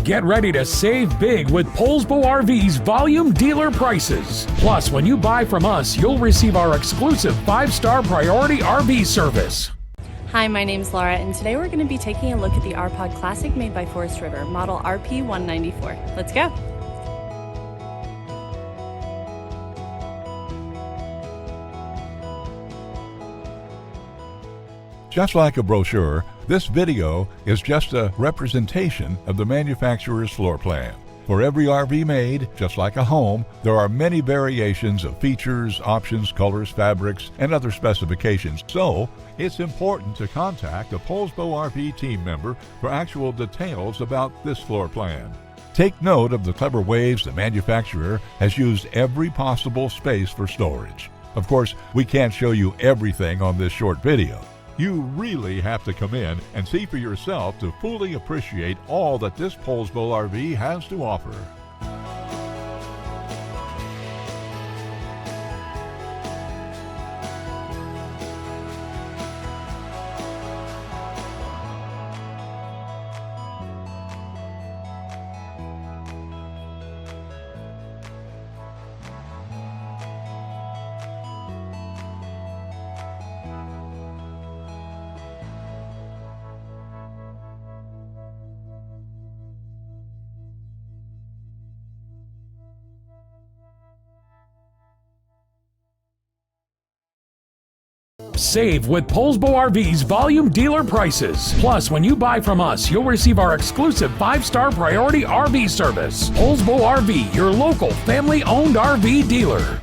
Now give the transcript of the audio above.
Get ready to save big with Poulsbo RV's volume dealer prices. Plus, when you buy from us, you'll receive our exclusive 5-star priority RV service. Hi, my name's Laura, and today we're going to be taking a look at the R-Pod Classic made by Forest River, model RP-194. Let's go! Just like a brochure, this video is just a representation of the manufacturer's floor plan. For every RV made, just like a home, there are many variations of features, options, colors, fabrics, and other specifications. So, it's important to contact a Poulsbo RV team member for actual details about this floor plan. Take note of the clever ways the manufacturer has used every possible space for storage. Of course, we can't show you everything on this short video. You really have to come in and see for yourself to fully appreciate all that this Poulsbo RV has to offer. Save with Poulsbo RV's volume dealer prices. Plus, when you buy from us, you'll receive our exclusive 5-star priority RV service. Poulsbo RV, your local family-owned RV dealer.